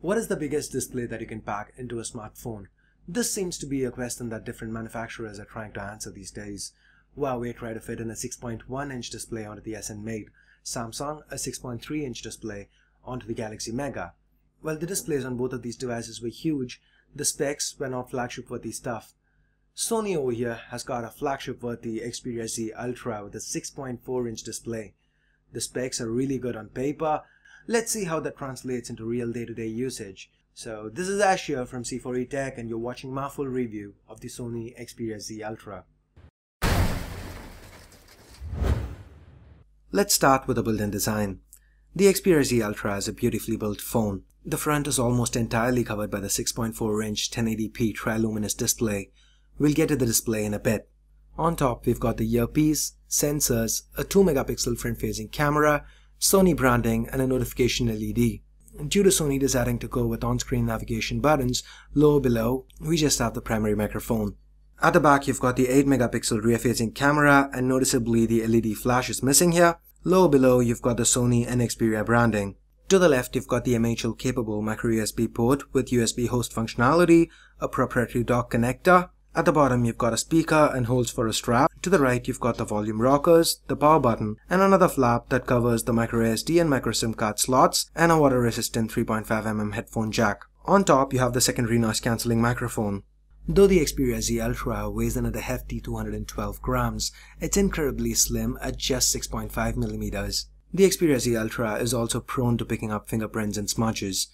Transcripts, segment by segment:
What is the biggest display that you can pack into a smartphone? This seems to be a question that different manufacturers are trying to answer these days. Huawei tried to fit in a 6.1-inch display onto the SN Mate, Samsung a 6.3-inch display onto the Galaxy Mega. While the displays on both of these devices were huge, the specs were not flagship-worthy stuff. Sony over here has got a flagship-worthy Xperia Z Ultra with a 6.4-inch display. The specs are really good on paper. Let's see how that translates into real day-to-day usage. So this is Ash here from C4E Tech and you're watching my full review of the Sony Xperia Z Ultra. Let's start with the built-in design. The Xperia Z Ultra is a beautifully built phone. The front is almost entirely covered by the 6.4-inch 1080p Triluminos display. We'll get to the display in a bit. On top we've got the earpiece, sensors, a 2-megapixel front-facing camera, Sony branding and a notification LED. Due to Sony deciding to go with on-screen navigation buttons, low below, we just have the primary microphone. At the back you've got the 8-megapixel rear-facing camera and noticeably the LED flash is missing here. Low below you've got the Sony and Xperia branding. To the left you've got the MHL-capable micro-USB port with USB host functionality, a proprietary dock connector. At the bottom you've got a speaker and holes for a strap. To the right you've got the volume rockers, the power button, and another flap that covers the microSD and micro SIM card slots, and a water-resistant 3.5mm headphone jack. On top you have the secondary noise-cancelling microphone. Though the Xperia Z Ultra weighs in at a hefty 212 grams, it's incredibly slim at just 6.5mm. The Xperia Z Ultra is also prone to picking up fingerprints and smudges.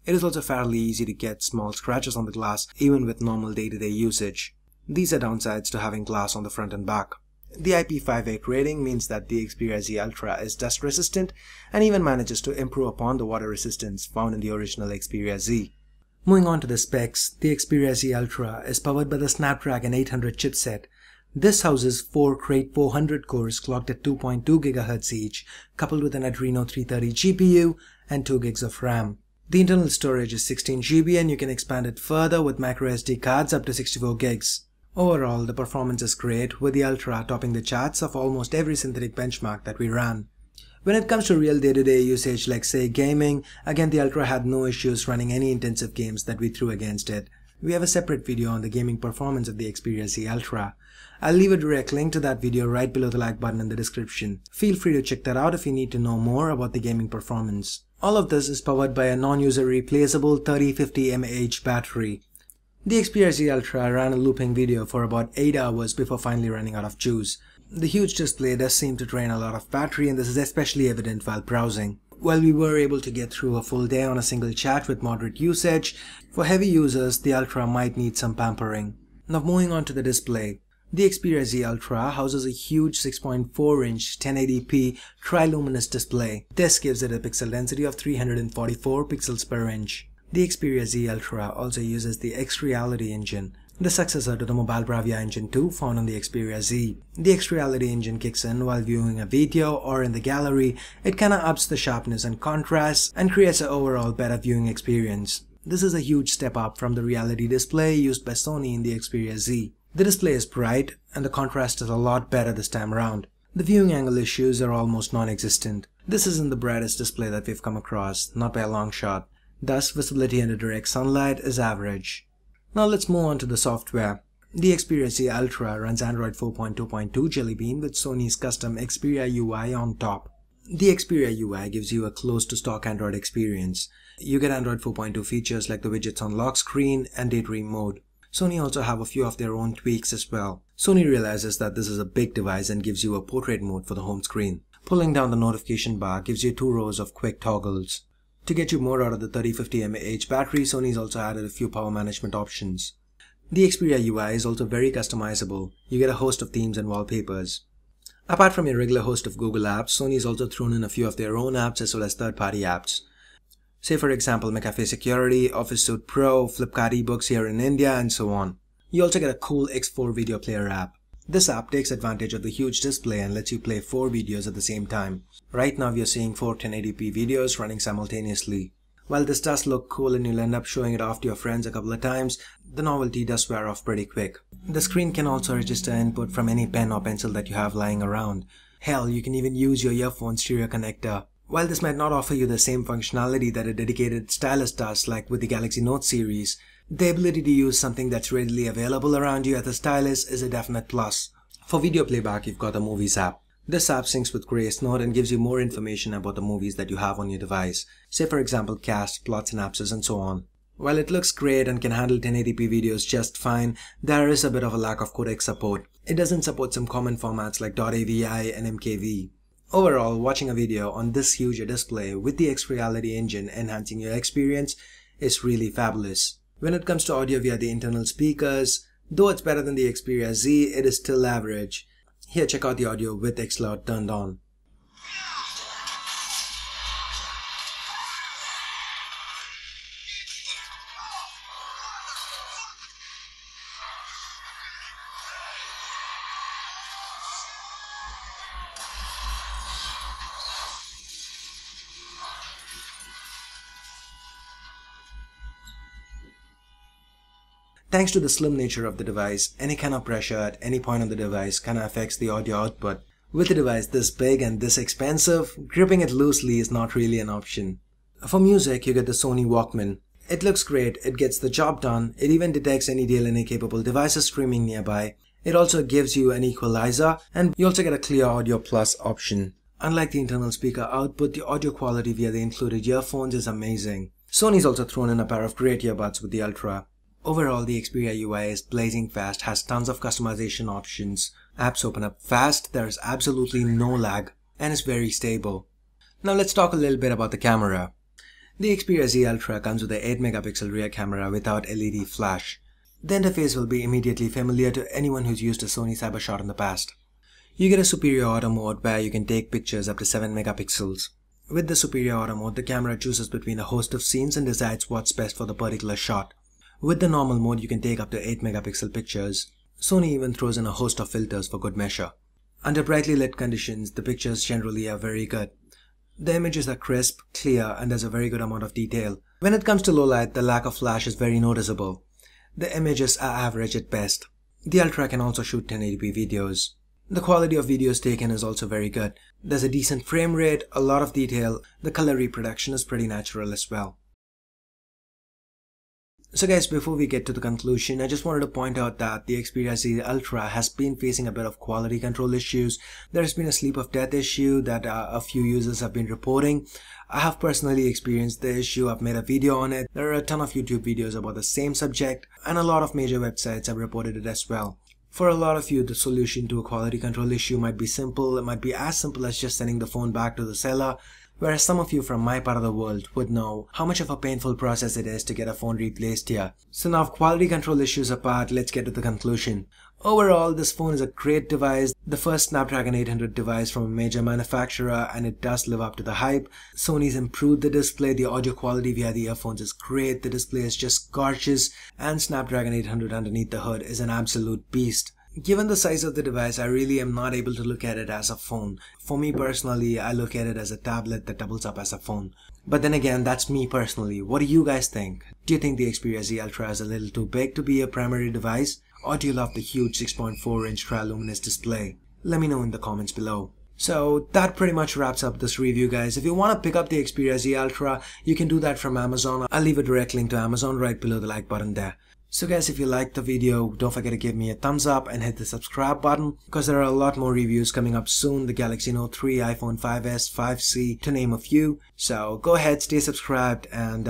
It is also fairly easy to get small scratches on the glass even with normal day-to-day usage. These are downsides to having glass on the front and back. The IP58 rating means that the Xperia Z Ultra is dust resistant and even manages to improve upon the water resistance found in the original Xperia Z. Moving on to the specs, the Xperia Z Ultra is powered by the Snapdragon 800 chipset. This houses 4 Krait 400 cores clocked at 2.2 GHz each, coupled with an Adreno 330 GPU and 2 GB of RAM. The internal storage is 16 GB and you can expand it further with microSD cards up to 64 GB. Overall, the performance is great, with the Ultra topping the charts of almost every synthetic benchmark that we ran. When it comes to real day-to-day usage like say gaming, again the Ultra had no issues running any intensive games that we threw against it. We have a separate video on the gaming performance of the Xperia Z Ultra. I'll leave a direct link to that video right below the like button in the description. Feel free to check that out if you need to know more about the gaming performance. All of this is powered by a non-user replaceable 3050 mAh battery. The Xperia Z Ultra ran a looping video for about 8 hours before finally running out of juice. The huge display does seem to drain a lot of battery and this is especially evident while browsing. While we were able to get through a full day on a single chat with moderate usage, for heavy users the Ultra might need some pampering. Now moving on to the display. The Xperia Z Ultra houses a huge 6.4-inch 1080p Triluminos display. This gives it a pixel density of 344 pixels per inch. The Xperia Z Ultra also uses the X-Reality engine, the successor to the Mobile Bravia Engine 2 found on the Xperia Z. The X-Reality engine kicks in while viewing a video or in the gallery. It kinda ups the sharpness and contrast and creates an overall better viewing experience. This is a huge step up from the reality display used by Sony in the Xperia Z. The display is bright and the contrast is a lot better this time around. The viewing angle issues are almost non-existent. This isn't the brightest display that we've come across, not by a long shot. Thus, visibility under direct sunlight is average. Now let's move on to the software. The Xperia Z Ultra runs Android 4.2.2 Jellybean with Sony's custom Xperia UI on top. The Xperia UI gives you a close-to-stock Android experience. You get Android 4.2 features like the widgets on lock screen and daydream mode. Sony also have a few of their own tweaks as well. Sony realizes that this is a big device and gives you a portrait mode for the home screen. Pulling down the notification bar gives you 2 rows of quick toggles. To get you more out of the 3050 mAh battery, Sony's also added a few power management options. The Xperia UI is also very customizable. You get a host of themes and wallpapers. Apart from your regular host of Google apps, Sony's also thrown in a few of their own apps as well as third-party apps. Say for example McAfee Security, Office Suite Pro, Flipkart eBooks here in India, and so on. You also get a cool X4 video player app. This app takes advantage of the huge display and lets you play 4 videos at the same time. Right now we are seeing 4 1080p videos running simultaneously. While this does look cool and you'll end up showing it off to your friends a couple of times, the novelty does wear off pretty quick. The screen can also register input from any pen or pencil that you have lying around. Hell, you can even use your earphone stereo connector. While this might not offer you the same functionality that a dedicated stylus does like with the Galaxy Note series, the ability to use something that's readily available around you as a stylus is a definite plus. For video playback, you've got the Movies app. This app syncs with Krait Note and gives you more information about the movies that you have on your device. Say for example cast, plot synopsis and so on. While it looks great and can handle 1080p videos just fine, there is a bit of a lack of codec support. It doesn't support some common formats like .avi and MKV. Overall, watching a video on this huge display with the X-Reality engine enhancing your experience is really fabulous. When it comes to audio via the internal speakers, though it's better than the Xperia Z, it is still average. Here, check out the audio with Xloud turned on. Thanks to the slim nature of the device, any kind of pressure at any point on the device kind of affects the audio output. With a device this big and this expensive, gripping it loosely is not really an option. For music, you get the Sony Walkman. It looks great, it gets the job done, it even detects any DLNA capable devices streaming nearby. It also gives you an equalizer, and you also get a Clear Audio Plus option. Unlike the internal speaker output, the audio quality via the included earphones is amazing. Sony's also thrown in a pair of great earbuds with the Ultra. Overall, the Xperia UI is blazing fast, has tons of customization options. Apps open up fast, there is absolutely no lag, and is very stable. Now let's talk a little bit about the camera. The Xperia Z Ultra comes with a 8 megapixel rear camera without LED flash. The interface will be immediately familiar to anyone who's used a Sony Cybershot in the past. You get a superior auto mode where you can take pictures up to 7 megapixels. With the superior auto mode, the camera chooses between a host of scenes and decides what's best for the particular shot. With the normal mode, you can take up to 8 megapixel pictures. Sony even throws in a host of filters for good measure. Under brightly lit conditions, the pictures generally are very good. The images are crisp, clear, and there's a very good amount of detail. When it comes to low light, the lack of flash is very noticeable. The images are average at best. The Ultra can also shoot 1080p videos. The quality of videos taken is also very good. There's a decent frame rate, a lot of detail, the color reproduction is pretty natural as well. So guys, before we get to the conclusion, I just wanted to point out that the Xperia Z Ultra has been facing a bit of quality control issues. There has been a sleep of death issue that a few users have been reporting. I have personally experienced the issue, I've made a video on it. There are a ton of YouTube videos about the same subject, and a lot of major websites have reported it as well. For a lot of you, the solution to a quality control issue might be simple. It might be as simple as just sending the phone back to the seller. Whereas some of you from my part of the world would know how much of a painful process it is to get a phone replaced here. So now, quality control issues apart, let's get to the conclusion. Overall, this phone is a great device, the first Snapdragon 800 device from a major manufacturer, and it does live up to the hype. Sony's improved the display, the audio quality via the earphones is great, the display is just gorgeous, and Snapdragon 800 underneath the hood is an absolute beast. Given the size of the device, I really am not able to look at it as a phone. For me personally, I look at it as a tablet that doubles up as a phone. But then again, that's me personally. What do you guys think? Do you think the Xperia Z Ultra is a little too big to be a primary device? Or do you love the huge 6.4-inch Triluminos display? Let me know in the comments below. So that pretty much wraps up this review, guys. If you want to pick up the Xperia Z Ultra, you can do that from Amazon. I'll leave a direct link to Amazon right below the like button there. So guys, if you liked the video, don't forget to give me a thumbs up and hit the subscribe button, because there are a lot more reviews coming up soon. The Galaxy Note 3, iPhone 5s, 5C, to name a few. So go ahead, stay subscribed, and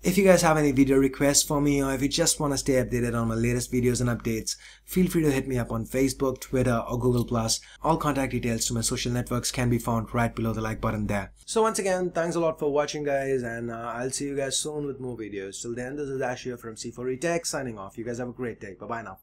if you guys have any video requests for me, or if you just want to stay updated on my latest videos and updates, feel free to hit me up on Facebook, Twitter, or Google+. All contact details to my social networks can be found right below the like button there. So once again, thanks a lot for watching, guys, and I'll see you guys soon with more videos. Till then, this is Ash here from C4E Tech signing off. You guys have a great day. Bye bye now.